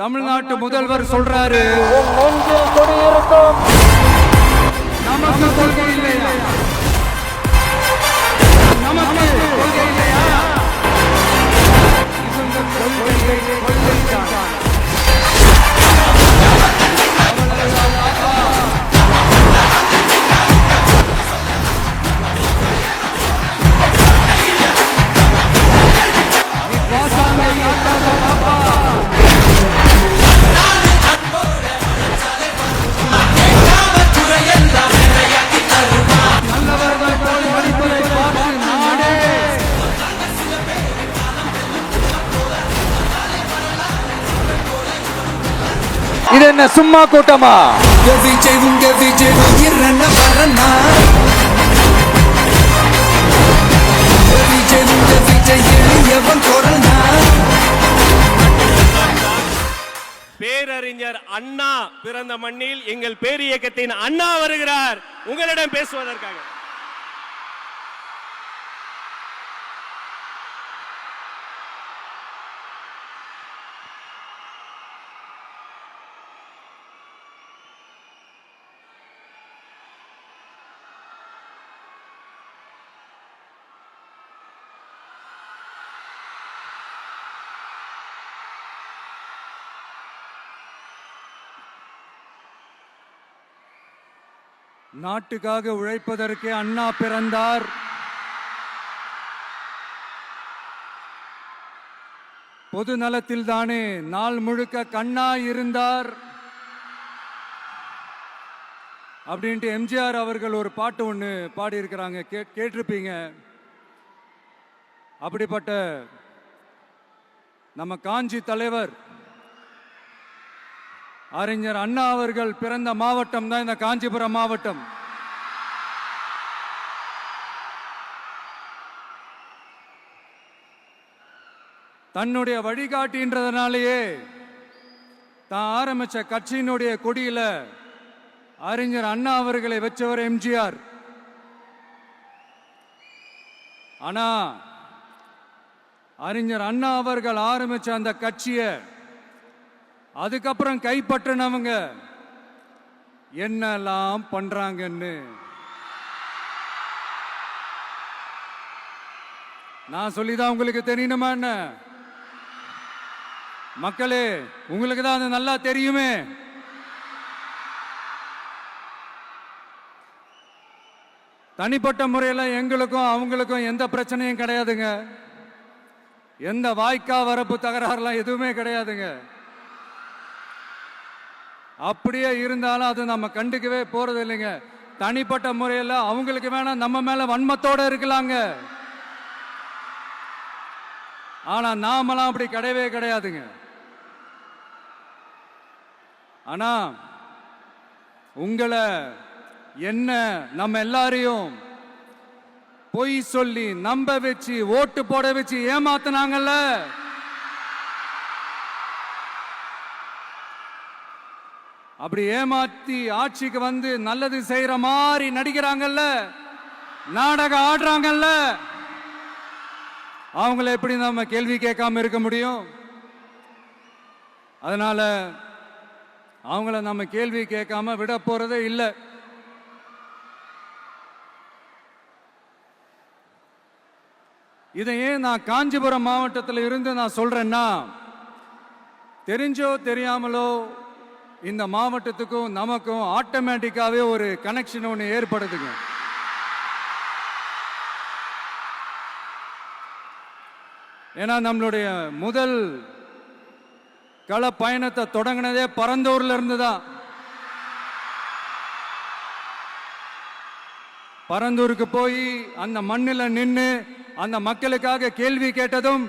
தமிழ்நாட்டு முதல்வர் சொல்றாரு, நெஞ்சில் குடியிருக்கும் நமக்கு கொள்கை இல்லையா? நமக்கு கொள்கை இல்லையா? இவங்க கொள்கைதான். இது என்ன சும்மா கூட்டமா? விஜய் உங்க விஜய் இரண்ட வரனா விஜய் உங்க விஜய் எவன் கொரனா. பேரறிஞர் அண்ணா பிறந்த மண்ணில் எங்கள் பேரியக்கத்தின் அண்ணா வருகிறார் உங்களிடம் பேசுவதற்காக. நாட்டுக்காக உழைப்பதற்கு அண்ணா பிறந்தார். பொது நலத்தில் தானே நாள் முழுக்க கண்ணா இருந்தார் அப்படின்ட்டு எம்ஜிஆர் அவர்கள் ஒரு பாட்டு ஒன்று பாடியிருக்கிறாங்க, கேட்டிருப்பீங்க. அப்படிப்பட்ட நம்ம காஞ்சி தலைவர் அறிஞர் அண்ணா அவர்கள் பிறந்த மாவட்டம் தான் இந்த காஞ்சிபுரம் மாவட்டம். தன்னுடைய வழிகாட்டின்றதுனாலேயே தான் ஆரம்பிச்ச கட்சியினுடைய கொடியில அறிஞர் அண்ணா அவர்களை வச்சவர் எம்ஜிஆர். ஆனா அறிஞர் அண்ணா அவர்கள் ஆரம்பிச்ச அந்த கட்சியை அதுக்கப்புறம் கைப்பற்றினவங்க என்னெல்லாம் பண்றாங்கன்னு நான் சொல்லிதான் உங்களுக்கு தெரியணுமா என்ன? மக்களே, உங்களுக்கு தான் அது நல்லா தெரியுமே. தனிப்பட்ட முறையில் எங்களுக்கும் அவங்களுக்கும் எந்த பிரச்சனையும் கிடையாதுங்க. எந்த வாய்க்கா வரப்பு தகராறுலாம் எதுவுமே கிடையாதுங்க. அப்படியே இருந்தாலும் அது நம்ம கண்டுக்கவே போறது இல்லைங்க. தனிப்பட்ட முறையில் அவங்களுக்கு வேணா நம்ம மேல வன்மத்தோட இருக்கலாங்க. ஆனா நாமெல்லாம் அப்படி கிடையவே கிடையாதுங்க. ஆனா உங்களை என்ன நம்ம எல்லாரையும் பொய் சொல்லி நம்ப வச்சு ஓட்டு போட வச்சு ஏமாத்தினாங்கல்ல, அப்படி ஏமாத்தி ஆட்சிக்கு வந்து நல்லது செய்யற மாதிரி நடிக்கிறாங்கல்ல, நாடகம் ஆடுறாங்கல்ல, அவங்கள எப்படி நம்ம கேள்வி கேட்காம இருக்க முடியும்? அதனால அவங்கள நம்ம கேள்வி கேட்காம விட போறதே இல்லை. இதையே நான் காஞ்சிபுரம் மாவட்டத்தில் இருந்து நான் சொல்றேன்னா, தெரிஞ்சோ தெரியாமலோ இந்த மாவட்டத்துக்கும் நமக்கும் ஆட்டோமேட்டிக்காவே ஒரு கனெக்ஷன் ஒன்று ஏற்படுதுங்க. ஏன்னா நம்மளுடைய முதல் கள பயணத்தை தொடங்கினதே பரந்தூர்ல இருந்து தான். பரந்தூருக்கு போய் அந்த மண்ணில் நின்று அந்த மக்களுக்காக கேள்வி கேட்டதும்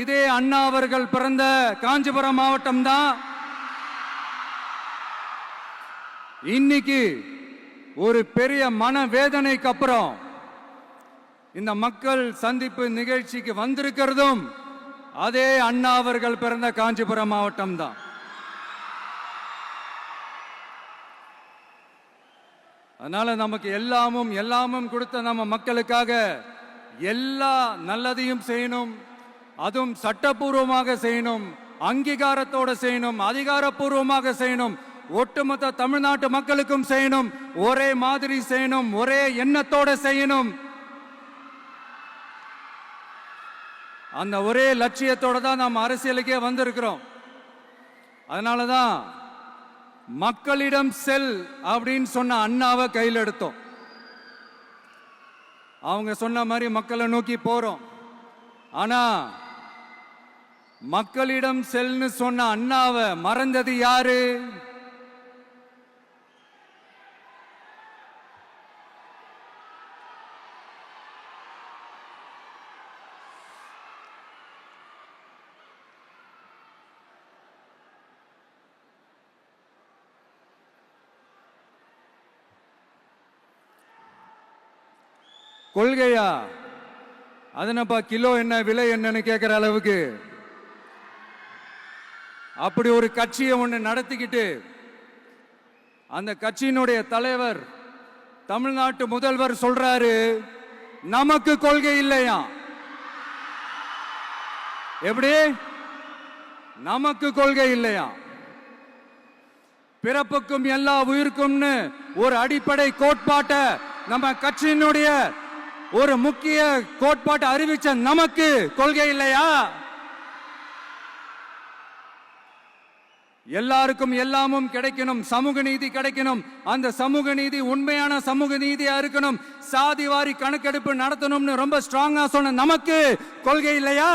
இதே அண்ணா அவர்கள் பிறந்த காஞ்சிபுரம் மாவட்டம் தான். இன்னைக்கு ஒரு பெரிய மனவேதனைக்கு அப்புறம் இந்த மக்கள் சந்திப்பு நிகழ்ச்சிக்கு வந்திருக்கிறதும் அதே அண்ணா அவர்கள் பிறந்த காஞ்சிபுரம் மாவட்டம் தான். அதனால நமக்கு எல்லாமும் கொடுத்த நம்ம மக்களுக்காக எல்லா நல்லதையும் செய்யணும், அதுவும் சட்டபூர்வமாக செய்யணும் அங்கீகாரத்தோட செய்யணும், அதிகாரப்பூர்வமாக செய்யணும், ஒட்டுமொத்த தமிழ்நாட்டு மக்களுக்கும் செய்யணும், ஒரே மாதிரி செய்யணும், ஒரே எண்ணத்தோட செய்யணும். அந்த ஒரே லட்சியத்தோட தான் நாம் அரசியலுக்கே வந்திருக்கிறோம். அதனாலதான் மக்களிடம் செல் அப்படின்னு சொன்ன அண்ணாவை கையில் எடுத்தோம். அவங்க சொன்ன மாதிரி மக்களை நோக்கி போறோம். ஆனா மக்களிடம் செல்னு சொன்ன அண்ணாவை மறந்தது யாரு? கொள்கையா? அதனப்பா கிலோ என்ன விலை என்னன்னு கேட்கிற அளவுக்கு அப்படி ஒரு கட்சியை ஒன்று நடத்திக்கிட்டு அந்த கட்சியினுடைய தலைவர் தமிழ்நாட்டு முதல்வர் சொல்றாரு, நமக்கு கொள்கை இல்லையா? எப்படி? நமக்கு கொள்கை இல்லையா? பிறப்புக்கும் எல்லா உயிருக்கும்னு ஒரு அடிப்படை கோட்பாட்டை நம்ம கட்சியினுடைய ஒரு முக்கிய கோட்பாட்டை அறிவிச்ச நமக்கு கொள்கை இல்லையா? எல்லாருக்கும் எல்லாமும் கிடைக்கணும், சமூக நீதி கிடைக்கணும், அந்த சமூக நீதி உண்மையான சமூக நீதியா இருக்கணும், சாதி வாரி கணக்கெடுப்பு நடத்தணும்னு ரொம்ப ஸ்ட்ராங்கா சொன்ன நமக்கு கொள்கை இல்லையா?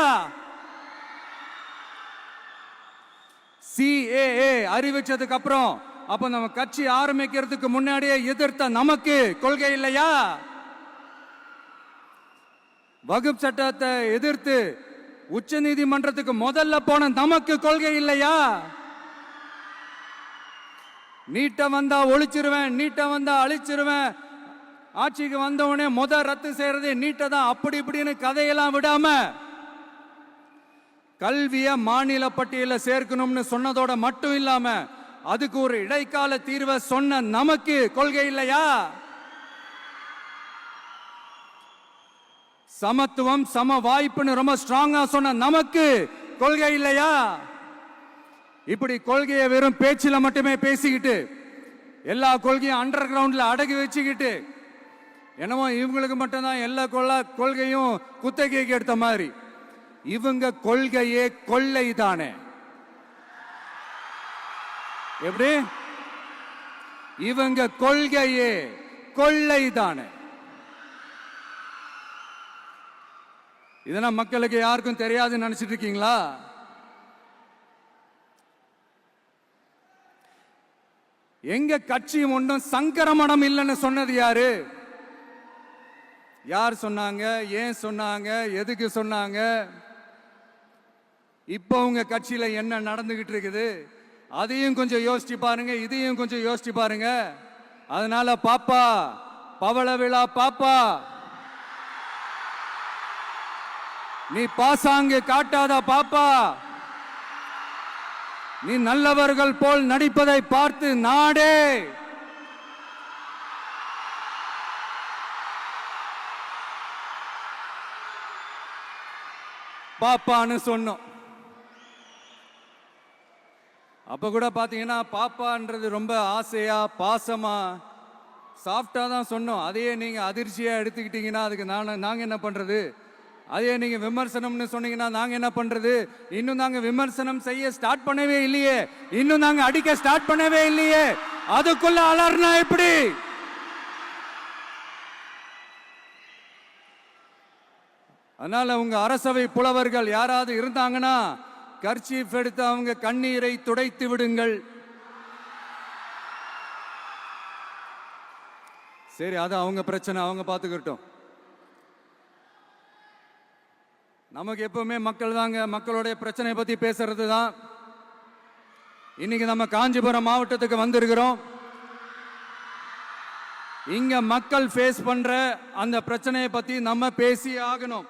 CAA அறிவிச்சதுக்கு அப்புறம் அப்ப நம்ம கட்சி ஆரம்பிக்கிறதுக்கு முன்னாடியே எதிர்த்த நமக்கு கொள்கை இல்லையா? வகுப்பு சட்டத்தை எதிர்த்து உச்ச நீதிமன்றத்துக்கு முதல்ல போன நமக்கு கொள்கை இல்லையா? நீட்ட வந்தா ஒழிச்சிருவேன், நீட்ட வந்தா அழிச்சிருவேன், ஆட்சிக்கு வந்தவனே ரத்து செய்யறது நீட்ட தான், அப்படி இப்படின்னு கதையெல்லாம் விடாம கல்விய மாநில பட்டியல சேர்க்கணும்னு சொன்னதோட மட்டும் இல்லாம அதுக்கு ஒரு இடைக்கால தீர்வை சொன்ன நமக்கு கொள்கை இல்லையா? சமத்துவம் சம வாய்ப்புன்னு ரொம்ப ஸ்ட்ராங்கா சொன்ன நமக்கு கொள்கை இல்லையா? இப்படி கொள்கையை வெறும் பேச்சில மட்டுமே பேசிக்கிட்டு எல்லா கொள்கையும் அண்டர் கிரவுண்ட்ல அடக்கி வச்சுக்கிட்டு என்னமோ இவங்களுக்கு மட்டும்தான் எல்லா கொள்கையும் குத்தகைக்கு எடுத்த மாதிரி, இவங்க கொள்கையே கொள்ளை தானே. எப்படி? இவங்க கொள்கையே கொள்ளை தானே. இதெல்லாம் மக்களுக்கு யாருக்கும் தெரியாதுன்னு நினைச்சிட்டு இருக்கீங்களா? எங்க கட்சி ஒன்றும் சங்கரமடம் இல்லைன்னு சொன்னது யாரு? யார் சொன்னாங்க? ஏன் சொன்னாங்க? எதுக்கு சொன்னாங்க? இப்போ உங்க கட்சியில என்ன நடந்துகிட்டு இருக்குது அதையும் கொஞ்சம் யோசிச்சு பாருங்க, இதையும் கொஞ்சம் யோசிச்சு பாருங்க. அதனால பாப்பா, பவள விழா பாப்பா, நீ பாசாங்கு காட்டாத பாப்பா, நீ நல்லவர்கள் போல் நடிப்பதை பார்த்து நாடே பாப்பான்னு சொன்னோம். அப்ப கூட பாத்தீங்கன்னா பாப்பான்றது ரொம்ப ஆசையா பாசமா சாஃப்டா தான் சொன்னோம். அதையே நீங்க அதிர்ச்சியா எடுத்துக்கிட்டீங்கன்னா அதுக்கு நாங்க என்ன பண்றது? அதே நீங்க விமர்சனம்னு சொன்னீங்கன்னா நாங்க என்ன பண்றது? இன்னும் நாங்க விமர்சனம் செய்ய ஸ்டார்ட் பண்ணவே இல்லையே, இன்னும் நாங்க அடிக்க ஸ்டார்ட் பண்ணவே இல்லையே, அதுக்குள்ள அலர்னா எப்படி? அதனால உங்க அரசவை புலவர்கள் யாராவது இருந்தாங்கன்னா கர்ச்சீஃப் எடுத்து அவங்க கண்ணீரை துடைத்து விடுங்கள். சரி, அது அவங்க பிரச்சனை, அவங்க பார்த்துக்கிட்டோம். நமக்கு எப்பவுமே மக்கள் தாங்க, மக்களுடைய பிரச்சனை பத்தி பேசுறது தான். இன்னைக்கு நம்ம காஞ்சிபுரம் மாவட்டத்துக்கு வந்திருக்கிறோம். இங்க மக்கள் ஃபேஸ் பண்ற அந்த பிரச்சனையை பத்தி நம்ம பேசி ஆகணும்.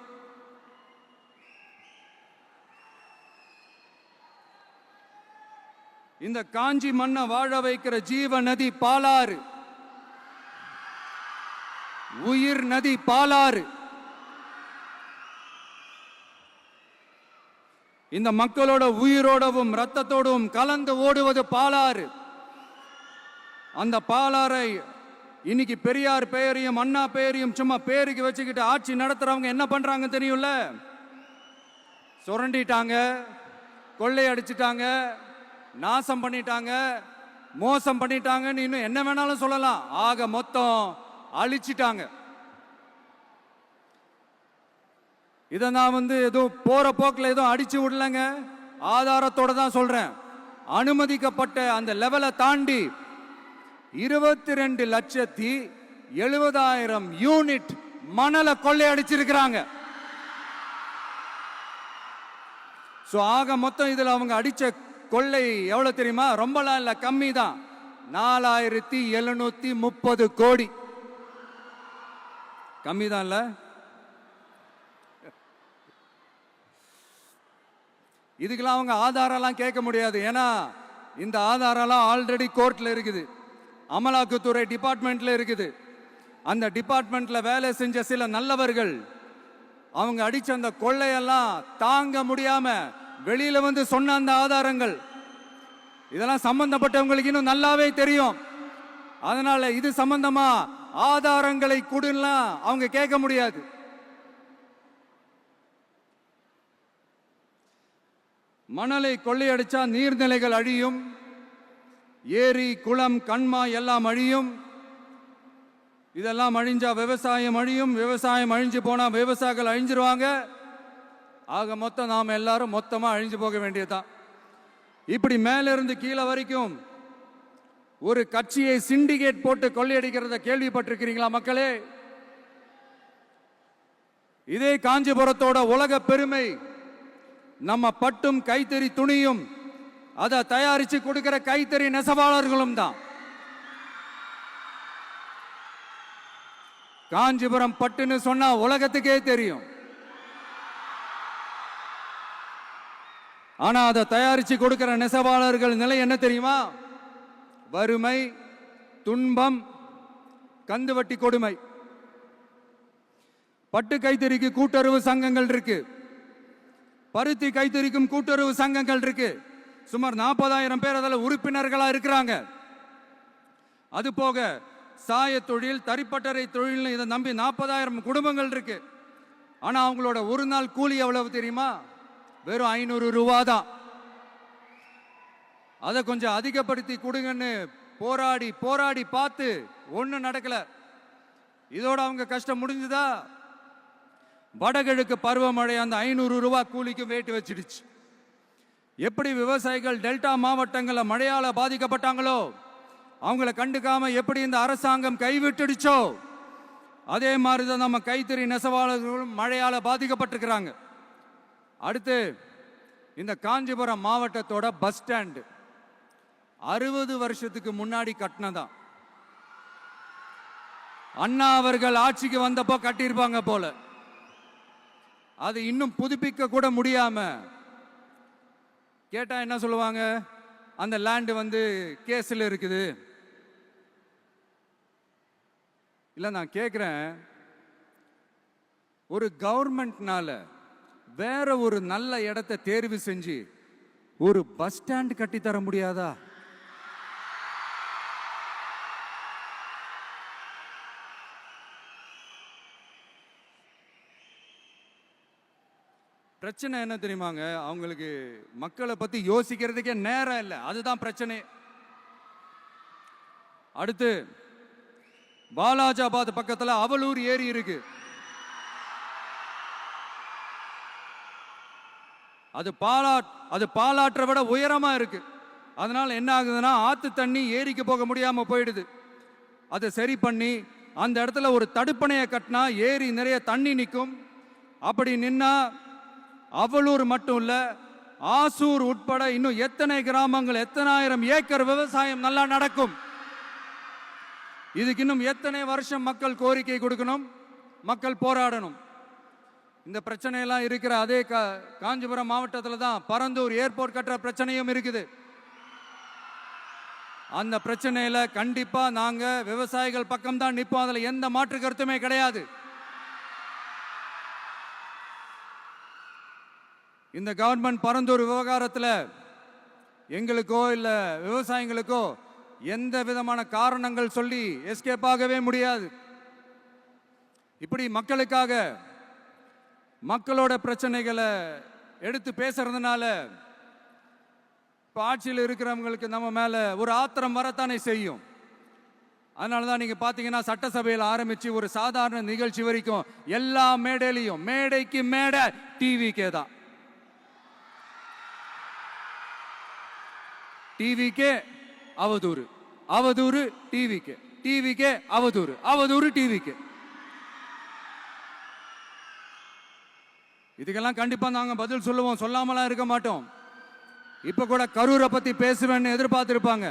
இந்த காஞ்சி மண்ணை வாழ வைக்கிற ஜீவ நதி பாலாறு, உயிர் நதி பாலாறு. இந்த மக்களோட உயிரோடவும் ரத்தத்தோடும் கலந்து ஓடுவது பாலாறு. அந்த பாலாறை இன்னைக்கு பெரியார் பெயரையும் அண்ணா பெயரையும் சும்மா பேருக்கு வச்சுக்கிட்டு ஆட்சி நடத்துறவங்க என்ன பண்றாங்க தெரியும்ல? சுரண்டிட்டாங்க, கொள்ளையடிச்சிட்டாங்க, நாசம் பண்ணிட்டாங்க, மோசம் பண்ணிட்டாங்கன்னு இன்னும் என்ன வேணாலும் சொல்லலாம். ஆக மொத்தம் அழிச்சிட்டாங்க. இதை நான் ஏதோ போற போக்கில் ஏதோ அடிச்சு விடலங்க, ஆதாரத்தோட தான் சொல்றேன். அனுமதிக்கப்பட்ட அந்த லெவலை தாண்டி 22,70,000 யூனிட் மணலை கொள்ளையடிச்சிருக்கிறாங்க. ஆக மொத்தம் இதுல அவங்க அடிச்ச கொள்ளை எவ்வளவு தெரியுமா? ரொம்பலாம் இல்ல, கம்மி தான். 4,730 கோடி. கம்மி தான் இல்ல? இதுக்கெல்லாம் அவங்க ஆதாரம்லாம் கேட்க முடியாது. ஏன்னா இந்த ஆதாரம்லாம் ஆல்ரெடி கோர்ட்ல இருக்குது, அமலாக்கத்துறை டிபார்ட்மெண்ட்ல இருக்குது. அந்த டிபார்ட்மெண்ட்ல வேலை செஞ்ச சில நல்லவர்கள் அவங்க அடிச்ச அந்த கொள்ளையெல்லாம் தாங்க முடியாம வெளியில சொன்ன அந்த ஆதாரங்கள் இதெல்லாம் சம்பந்தப்பட்டவங்களுக்கு இன்னும் நல்லாவே தெரியும். அதனால இது சம்பந்தமா ஆதாரங்களை கொடுலாம் அவங்க கேட்க முடியாது. மணலை கொள்ளையடிச்சா நீர்நிலைகள் அழியும், ஏரி குளம் கண்மா எல்லாம் அழியும். இதெல்லாம் அழிஞ்சா விவசாயம் அழியும், விவசாயம் அழிஞ்சு போனா விவசாயிகள் அழிஞ்சிருவாங்க. ஆக மொத்தம் நாம் எல்லாரும் மொத்தமா அழிஞ்சு போக வேண்டியதுதான். இப்படி மேல இருந்து கீழே வரைக்கும் ஒரு கட்சியை சிண்டிகேட் போட்டு கொள்ளையடிக்கிறத கேள்விப்பட்டிருக்கிறீங்களா மக்களே? இதே காஞ்சிபுரத்தோட உலக பெருமை நம்ம பட்டும் கைத்தறி துணியும் அதை தயாரிச்சு கொடுக்கிற கைத்தறி நெசவாளர்களும் தான். காஞ்சிபுரம் பட்டுன்னு சொன்னா உலகத்துக்கே தெரியும். ஆனா அதை தயாரிச்சு கொடுக்கிற நெசவாளர்கள் நிலை என்ன தெரியுமா? வறுமை, துன்பம், கந்துவட்டி கொடுமை. பட்டு கைத்தறிக்கு கூட்டுறவு சங்கங்கள் இருக்கு, பருத்தி கைத்தறிக்கும் கூட்டுறவு சங்கங்கள் இருக்கு. சுமார் 40,000 பேர் அதில் உறுப்பினர்களா இருக்கிறாங்க. அது போக சாய தொழில், தறிப்பட்டறை தொழில் இதை நம்பி 40,000 குடும்பங்கள் இருக்கு. ஆனா அவங்களோட ஒரு நாள் கூலி எவ்வளவு தெரியுமா? வெறும் 500 ரூபா தான். அதை கொஞ்சம் அதிகப்படுத்தி கொடுங்கன்னு போராடி போராடி பார்த்து ஒன்றும் நடக்கல. இதோட அவங்க கஷ்டம் முடிஞ்சுதா? வடகிழக்கு பருவமழை அந்த 500 ரூபா கூலிக்கு வேட்டு வச்சிடுச்சு. எப்படி விவசாயிகள் டெல்டா மாவட்டங்களில் மழையால பாதிக்கப்பட்டாங்களோ அவங்கள கண்டுக்காம எப்படி இந்த அரசாங்கம் கைவிட்டுடுச்சோ அதே மாதிரி தான் நம்ம கைத்தறி நெசவாளர்களும் மழையால பாதிக்கப்பட்டிருக்கிறாங்க. அடுத்து இந்த காஞ்சிபுரம் மாவட்டத்தோட பஸ் ஸ்டாண்டு 60 வருஷத்துக்கு முன்னாடி கட்டினதான். அண்ணா அவர்கள் ஆட்சிக்கு வந்தப்போ கட்டியிருப்பாங்க போல. அது இன்னும் புதுப்பிக்க கூட முடியாம கேட்டா என்ன சொல்லுவாங்க? அந்த லேண்டு கேஸ்ல இருக்குது. இல்ல நான் கேட்கிறேன், ஒரு கவர்மெண்ட்னால வேற ஒரு நல்ல இடத்தை தேர்வு செஞ்சு ஒரு பஸ் ஸ்டாண்ட் கட்டி தர முடியாதா? பிரச்சனை என்ன தெரியுமாங்க? அவங்களுக்கு மக்களை பத்தி யோசிக்கிறதுக்கே நேரம் இல்லை, அதுதான் பிரச்சனை. அடுத்து பாலாஜாபாத் பக்கத்துல அவலூர் ஏரி இருக்கு. அது பாலாற்றை விட உயரமா இருக்கு. அதனால என்ன ஆகுதுன்னா ஆத்து தண்ணி ஏரிக்கு போக முடியாம போயிடுது. அதை சரி பண்ணி அந்த இடத்துல ஒரு தடுப்பணையை கட்டினா ஏரி நிறைய தண்ணி நிற்கும். அப்படி நின்னா அவலூர் மட்டும் இல்ல, ஆசூர் உட்பட இன்னும் எத்தனை கிராமங்கள், எத்தனை ஆயிரம் ஏக்கர் விவசாயம் நல்லா நடக்கும். இதுக்கு இன்னும் எத்தனை வருஷம் மக்கள் கோரிக்கை கொடுக்கணும், மக்கள் போராடணும். இந்த பிரச்சனையெல்லாம் இருக்கிற அதே காஞ்சிபுரம் மாவட்டத்தில் தான் பரந்தூர் ஏர்போர்ட் கட்டுற பிரச்சனையும் இருக்குது. அந்த பிரச்சனையில கண்டிப்பா நாங்க விவசாயிகள் பக்கம் தான் நிற்போம். அதுல எந்த மாற்று கருத்துமே கிடையாது. இந்த கவர்மெண்ட் பரந்தூர் விவகாரத்தில் எங்களுக்கோ இல்லை விவசாயிகளுக்கோ எந்த விதமான காரணங்கள் சொல்லி எஸ்கேப் ஆகவே முடியாது. இப்படி மக்களுக்காக மக்களோட பிரச்சனைகளை எடுத்து பேசுறதுனால இப்போ ஆட்சியில் இருக்கிறவங்களுக்கு நம்ம மேலே ஒரு ஆத்திரம் வரத்தானே செய்யும். அதனால தான் நீங்கள் பார்த்தீங்கன்னா சட்டசபையில் ஆரம்பித்து ஒரு சாதாரண நிகழ்ச்சி வரைக்கும் எல்லா மேடையிலையும் மேடைக்கு மேடை டிவிக்கே தான். டிவிக்கே அவதூறு, அவதூறு டிவிக்கு, டிவிக்கே அவதூறு, அவதூறு டிவிக்கு. இதுக்கெல்லாம் கண்டிப்பா நாங்க பதில் சொல்லுவோம், சொல்லாமலாம் இருக்க மாட்டோம். இப்ப கூட கரூரை பத்தி பேசுவேன்னு எதிர்பார்த்திருப்பாங்க,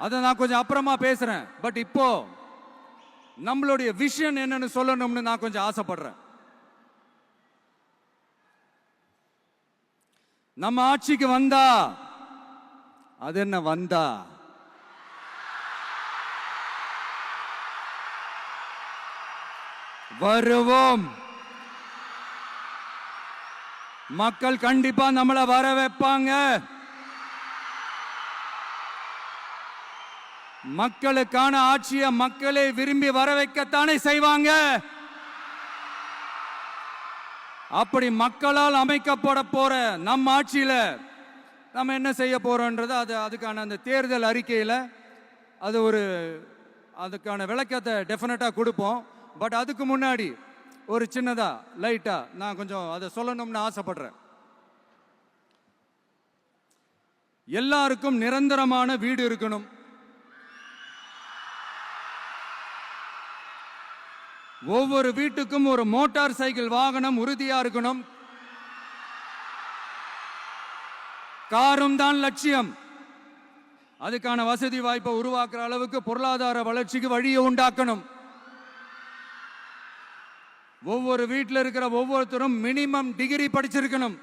அதை நான் கொஞ்சம் அப்புறமா பேசுறேன். பட் இப்போ நம்மளுடைய விஷன் என்னன்னு சொல்லணும்னு நான் கொஞ்சம் ஆசைப்படுறேன். நம்ம ஆட்சிக்கு வந்தா அது என்ன வந்தா வருவோம். மக்கள் கண்டிப்பா நம்மளை வர வைப்பாங்க. மக்களுக்கான ஆட்சியை மக்களே விரும்பி வர வைக்கத்தானே செய்வாங்க. அப்படி மக்களால் அமைக்கப்பட போற நம்ம ஆட்சியில நம்ம என்ன செய்ய போறோம்ன்றது அதுக்கான அந்த தேர்தல் அறிக்கையில அதுக்கான விளக்கத்தை டெஃபினட்டா கொடுப்போம். பட் அதுக்கு முன்னாடி ஒரு சின்னதா லைட்டா நான் கொஞ்சம் அதை சொல்லணும்னு ஆசைப்படுறேன். எல்லாருக்கும் நிரந்தரமான வீடு இருக்கணும். ஒவ்வொரு வீட்டுக்கும் ஒரு மோட்டார் சைக்கிள் வாகனம் உறுதியா இருக்கணும். காரும் தான் லட்சியம். அதுக்கான வசதி வாய்ப்பை உருவாக்குற அளவுக்கு பொருளாதார வளர்ச்சிக்கு வழியை உண்டாக்கணும். ஒவ்வொரு வீட்டில் இருக்கிற ஒவ்வொருத்தரும் மினிமம் டிகிரி படிச்சிருக்கணும்.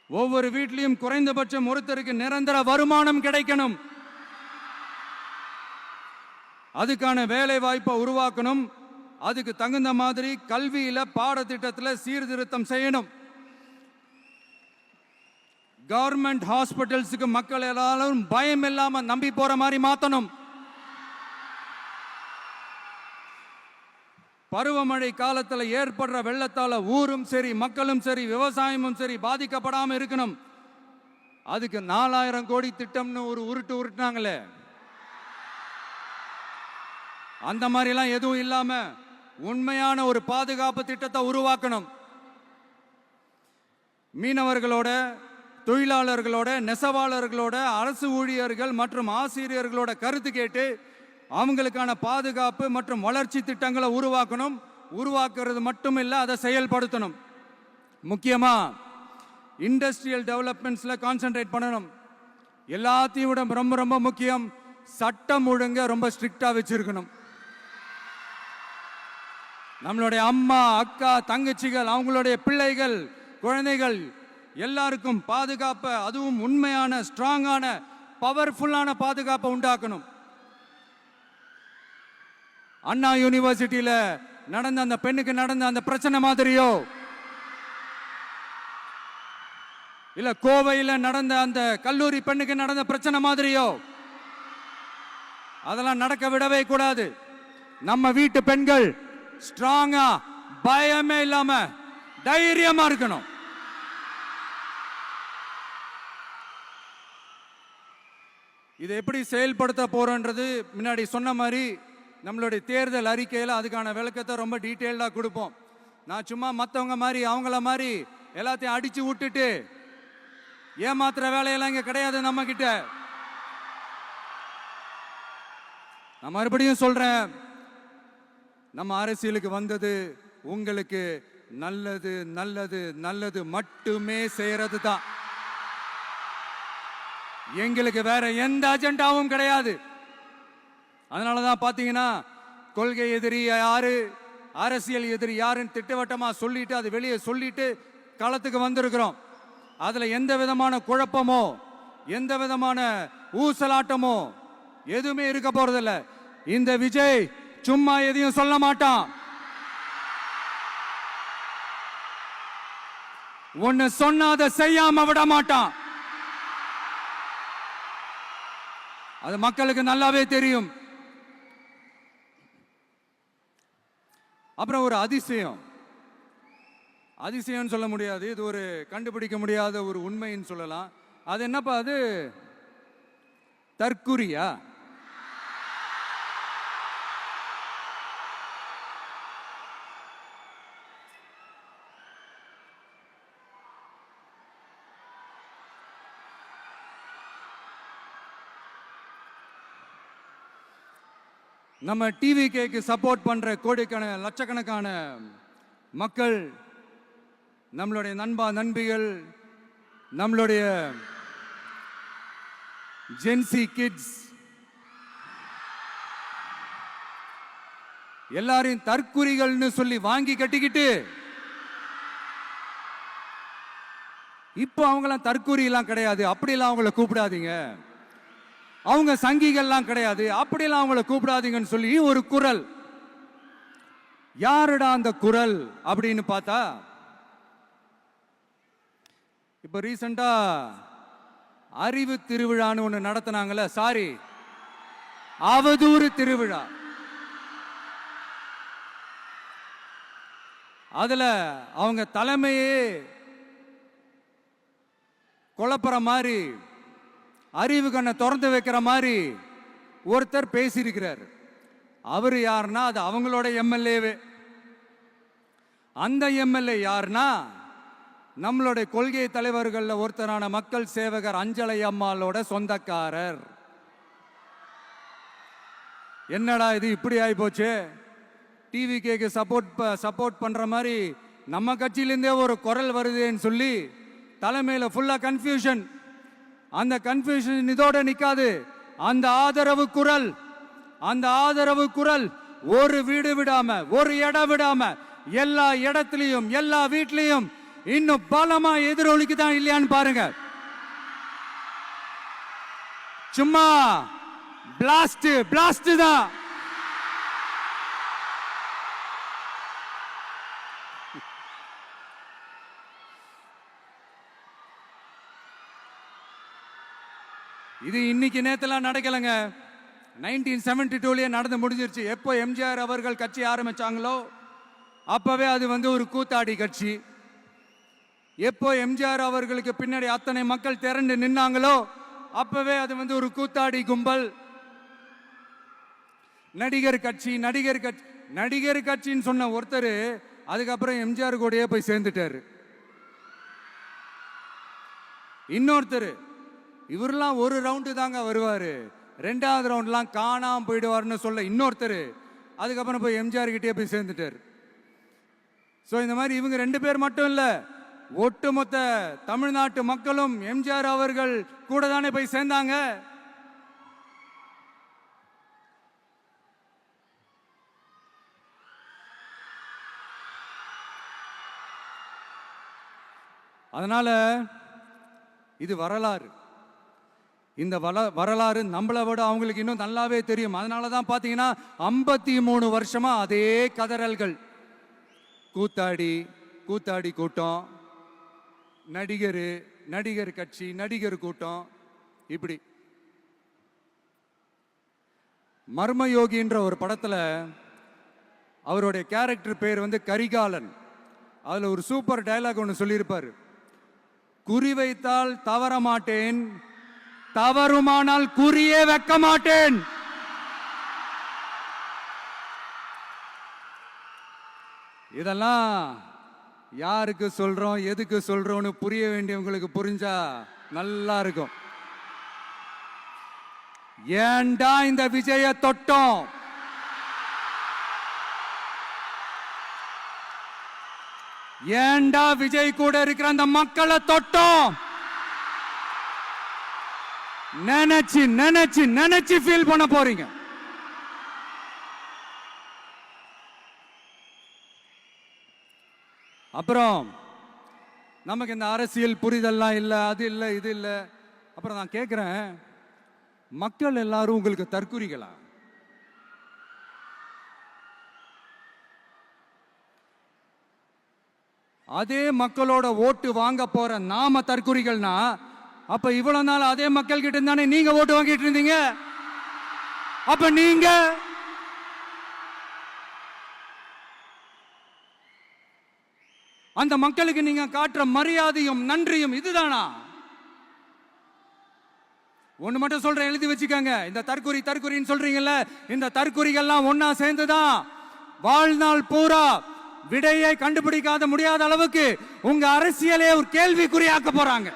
ஒவ்வொரு வீட்லையும் குறைந்தபட்சம் ஒருத்தருக்கு நிரந்தர வருமானம் கிடைக்கணும். அதுக்கான வேலை வாய்ப்பை உருவாக்கணும். அதுக்கு தகுந்த மாதிரி கல்வியில பாடத்திட்டத்தில் சீர்திருத்தம் செய்யணும். கவர்மெண்ட் ஹாஸ்பிட்டல்ஸுக்கு மக்கள் எல்லாரும் பயம் இல்லாம நம்பி போற மாதிரி மாத்தணும். பருவமழை காலத்தில் ஏற்படுற வெள்ளத்தால ஊரும் சரி மக்களும் சரி விவசாயமும் சரி பாதிக்கப்படாம இருக்கணும். அதுக்கு 4000 கோடி திட்டம்னு ஒரு உருட்டுனாங்களே, அந்த மாதிரிலாம் எதுவும் இல்லாம உண்மையான ஒரு பாதுகாப்பு திட்டத்தை உருவாக்கணும். மீனவர்களோட, தொழிலாளர்களோட, நெசவாளர்களோட, அரசு ஊழியர்கள் மற்றும் ஆசிரியர்களோட கருத்து கேட்டு அவங்களுக்கான பாதுகாப்பு மற்றும் வளர்ச்சி திட்டங்களை உருவாக்கணும். உருவாக்குறது மட்டும் இல்லை, அதை செயல்படுத்தணும். முக்கியமா இண்டஸ்ட்ரியல் டெவலப்மெண்ட்ஸ்ல கான்சென்ட்ரேட் பண்ணணும். எல்லாத்தையும் விட ரொம்ப ரொம்ப முக்கியம், சட்டம் ஒழுங்க ரொம்ப ஸ்ட்ரிக்டா வச்சிருக்கணும். நம்மளுடைய அம்மா, அக்கா, தங்கச்சிகள், அவங்களுடைய பிள்ளைகள், குழந்தைகள் எல்லாருக்கும் பாதுகாப்பை, அதுவும் உண்மையான ஸ்ட்ராங்கான பவர்ஃபுல்லான பாதுகாப்பை உண்டாக்கணும். அண்ணா யூனிவர்சிட்டியில நடந்த அந்த பெண்ணுக்கு நடந்த அந்த பிரச்சனை மாதிரியோ, இல்ல கோவையில் நடந்த அந்த கல்லூரி பெண்ணுக்கு நடந்த பிரச்சனை மாதிரியோ அதெல்லாம் நடக்க விடவே கூடாது. நம்ம வீட்டு பெண்கள் ஸ்ட்ராங்கா, பயமே இல்லாம தைரியமா இருக்கணும். இதை எப்படி செயல்படுத்த போறோன்றது முன்னாடி சொன்ன மாதிரி நம்மளுடைய தேர்தல் அறிக்கையில் அதுக்கான விளக்கத்தை ரொம்ப டீட்டெயில்டாக கொடுப்போம். நான் சும்மா மற்றவங்க மாதிரி அவங்கள மாதிரி எல்லாத்தையும் அடிச்சு விட்டுட்டு ஏமாத்துற வேலையெல்லாம் இங்கே கிடையாது நம்ம கிட்ட. நான் மறுபடியும் சொல்றேன், நம்ம அரசியலுக்கு வந்தது உங்களுக்கு நல்லது நல்லது நல்லது மட்டுமே செய்யறது தான். எங்களுக்கு வேற எந்த அஜெண்டாவும் கிடையாது. அதனாலதான் பாத்தீங்கன்னா கொள்கை எதிரி யாரு, அரசியல் எதிரி யாருன்னு திட்டவட்டமா சொல்லிட்டு அது வெளியே சொல்லிட்டு களத்துக்கு வந்திருக்கிறோம். அதுல எந்த விதமான குழப்பமோ எந்த விதமான ஊசலாட்டமோ எதுவுமே இருக்க போறதில்ல. இந்த விஜய் சும்மா எதையும் சொல்ல மாட்டான். ஒன்னு சொன்னா அதை செய்யாம விட மாட்டான். அது மக்களுக்கு நல்லாவே தெரியும். அப்புறம் ஒரு அதிசயம் சொல்ல முடியாது, இது ஒரு கண்டுபிடிக்க முடியாத ஒரு உண்மைன்னு சொல்லலாம். அது என்னப்பா அது? தற்குறியா? நம்ம டிவிகேக்கு சப்போர்ட் பண்ற கோடிக்கணக்கான லட்சக்கணக்கான மக்கள், நம்மளுடைய நண்பிகள், நம்மளுடைய ஜென்சி கிட்ஸ் எல்லாரையும் தற்குறிகள்னு சொல்லி வாங்கி கட்டிக்கிட்டு இப்போ அவங்களாம் தற்குறி எல்லாம் கிடையாது, அப்படிலாம் அவங்கள கூப்பிடாதீங்க, அவங்க சங்கிகள்லாம் கிடையாது, அப்படிலாம் அவங்கள கூப்பிடாதீங்கன்னு சொல்லி ஒரு குரல். யாருடா அந்த குரல் அப்படின்னு பார்த்தா, இப்ப ரீசெண்டா அறிவு திருவிழான்னு ஒண்ணு நடத்தினாங்கல்ல, சாரி அவதூறு திருவிழா. அதுல அவங்க தலைமையே குழப்பற மாதிரி, அறிவு கண்ணை திறந்து வைக்கிற மாதிரி ஒருத்தர் பேசியிருக்கிறார். அவர் யாருன்னா அது அவங்களோட எம்எல்ஏவே. அந்த எம்எல்ஏ யாருன்னா நம்மளுடைய கொள்கை தலைவர்கள் ஒருத்தரான மக்கள் சேவகர் அஞ்சலை அம்மாளோட சொந்தக்காரர். என்னடா இது இப்படி ஆகி போச்சு? டிவிகேக்கு சப்போர்ட் பண்ற மாதிரி நம்ம கட்சியிலேருந்தே ஒரு குரல் வருதுன்னு சொல்லி தலைமையில ஃபுல்லா கன்ஃபியூஷன். அந்த கன்ஃபியூஷன் இதோட நிக்காது. அந்த ஆதரவு குரல் ஒரு வீடு விடாம, ஒரு இடம் விடாம, எல்லா இடத்திலையும், எல்லா வீட்லயும் இன்னும் பலமா எதிரொலிக்குதான் இல்லையான்னு பாருங்க. சும்மா பிளாஸ்ட் தான். இது இன்னைக்கு நேத்தெல்லாம் நடக்கலங்க. 1972லயே நடந்து முடிஞ்சிருச்சு. எப்போ எம்ஜிஆர் அவர்கள் கட்சி ஆரம்பிச்சாங்களோ அப்பவே அது ஒரு கூத்தாடி கட்சி. எப்போ எம்ஜிஆர் அவர்களுக்கு பின்னாடி அத்தனை மக்கள் திரண்டு நின்னாங்களோ அப்பவே அது ஒரு கூத்தாடி கும்பல். நடிகர் கட்சின்னு சொன்ன ஒருத்தர் அதுக்கப்புறம் எம்ஜிஆர் கூடயே போய் சேர்ந்துட்டாரு. இன்னொருத்தர் இவரெல்லாம் ஒரு ரவுண்டு தாங்க வருவாரு, ரெண்டாவது ரவுண்ட்லாம் காணாம போயிடுவார்னு சொல்ல இன்னொருத்தர் அதுக்கப்புறம் போய் எம்ஜிஆர் கிட்டே போய் சேர்ந்துட்டார். ஸோ இந்த மாதிரி இவங்க 2 பேர் மட்டும் இல்ல, ஒட்டுமொத்த தமிழ்நாட்டு மக்களும் எம்ஜிஆர் அவர்கள் கூட தானே போய் சேர்ந்தாங்க. அதனால இது வரலாறு. இந்த வரலாறு நம்மளை விட அவங்களுக்கு இன்னும் நல்லாவே தெரியும். அதனால தான் பார்த்தீங்கன்னா 53 வருஷமா அதே கதறல்கள். கூத்தாடி கூட்டம், நடிகர் கட்சி, நடிகர் கூட்டம், இப்படி. மர்மயோகின்ற ஒரு படத்துல அவருடைய கேரக்டர் பேர் கரிகாலன். அதுல ஒரு சூப்பர் டயலாக் ஒன்று சொல்லியிருப்பாரு. குறி வைத்தால் தவற மாட்டேன், தவறுமானால் குறியே வைக்க மாட்டேன். இதெல்லாம் யாருக்கு சொல்றோம், எதுக்கு சொல்றோம்னு புரிய வேண்டியவங்களுக்கு புரிஞ்சா நல்லா இருக்கும். ஏண்டா இந்த விஜய தொட்டோம்? ஏண்டா விஜய் கூட இருக்கிற அந்த மக்களை தொட்டோம்? நினைச்சு ஃபீல் பண்ண போறீங்க. அப்புறம் நமக்கு இந்த அரசியல் புரிதல்லாம் இல்ல, அது இல்ல, இது இல்ல. அப்புறம் நான் கேட்கிறேன், மக்கள் எல்லாரும் உங்களுக்கு தற்குறிகளா? அதே மக்களோட ஓட்டு வாங்க போற நாம தற்குறிகள்னா, அப்ப இவ்வளவு நாள் அதே மக்கள் கிட்ட தானே நீங்க ஓட்டு வாங்கிட்டு இருந்தீங்க. அப்ப நீங்க அந்த மக்களுக்கு நீங்க காட்டுற மரியாதையும் நன்றியும் இதுதானா? ஒண்ணு மட்டும் சொல்றேன், எழுதி வச்சுக்கோங்க. இந்த தற்குறின்னு சொல்றீங்கல்ல, இந்த தற்குறிகள்லாம் ஒன்னா சேர்ந்துதான் வாழ்நாள் பூரா விடையை கண்டுபிடிக்காத முடியாத அளவுக்கு உங்க அரசியலே ஒரு கேள்விக்குறியாக்க போறாங்க.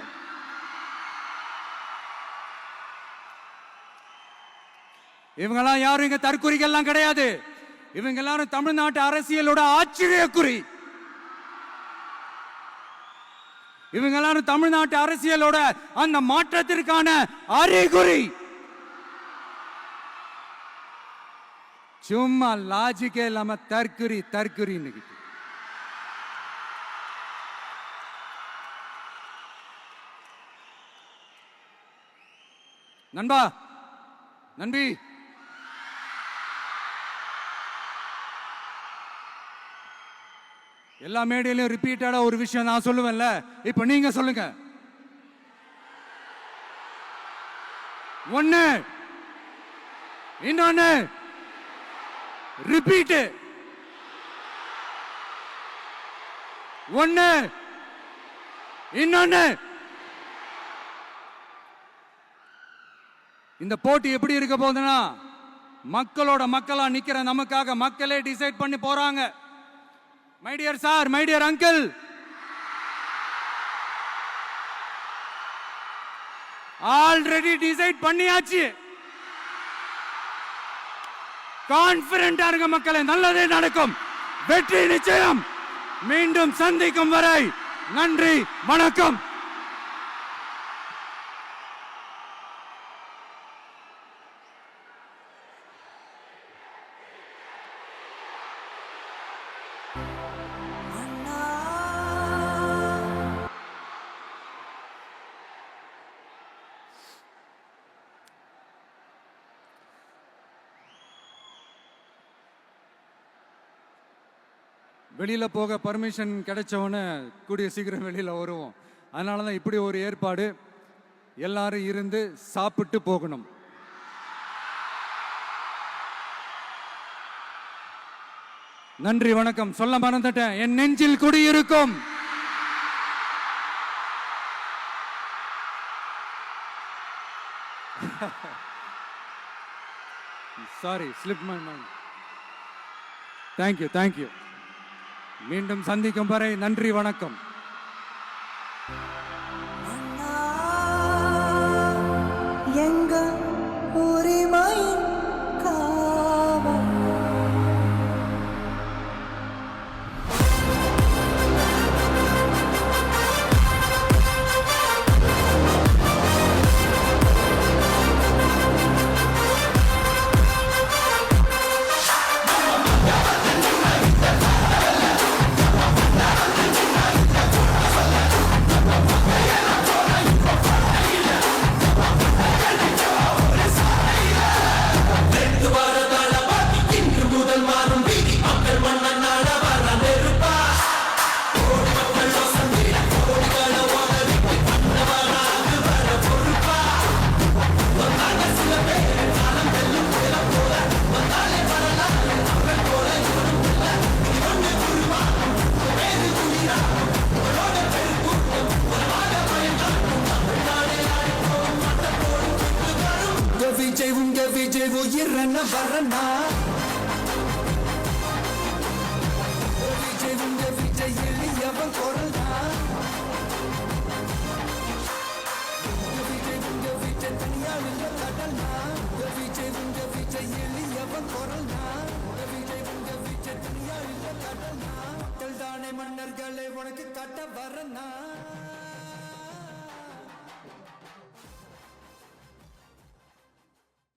இவங்கெல்லாம் யாரும் இங்க தற்குறிகள்லாம் கிடையாது. இவங்க எல்லாரும் தமிழ்நாட்டு அரசியலோட ஆச்சரியக்குறி. இவங்க எல்லாரும் தமிழ்நாட்டு அரசியலோட அந்த மாற்றத்திற்கான அறிகுறி. சும்மா லாஜிக்கே இல்லாம தற்குறி. நண்பி எல்லா மேடையிலும் ரிப்பீட்டடா ஒரு விஷயம் நான் சொல்லுவேன்ல, இப்ப நீங்க சொல்லுங்க. ஒண்ணு, இன்னொன்னு, ரிப்பீட். ஒண்ணு, இன்னொன்னு. இந்த போட்டி எப்படி இருக்க போகுதுன்னா, மக்களோட மக்களா நிக்கிற நமக்காக மக்களே டிசைட் பண்ணி போறாங்க. My dear sir, my dear uncle, already decide பண்ணியாச்சு. கான்பிடென்டா இருக்க மக்களே, நல்லதே நடக்கும், வெற்றி நிச்சயம். மீண்டும் சந்திக்கும் வரை நன்றி, வணக்கம். வெளியில போக பர்மிஷன் கிடைச்சவொன்னே கூடிய சீக்கிரம் வெளியில வருவோம். அதனால தான் இப்படி ஒரு ஏற்பாடு. எல்லாரும் இருந்து சாப்பிட்டு போகணும். நன்றி, வணக்கம். சொல்ல மறந்துட்டேன், என் நெஞ்சில் குடியிருக்கும் sorry, slip my mind. Thank you. மீண்டும் சந்திக்கும் வரை நன்றி, வணக்கம். எங்க உரிமையின் காவல். விஜய் உயிரன வரனா, விஜய் எளியவன் குரல்னா, விஜய் தனியாள் இல்ல கடல்னா, விஜய் எளியவன் குரல்னா, விஜய் தனியாள் இல்ல கடல்னா. மக்கள் தானே மன்னர்களே உனக்கு கட்ட வரனா.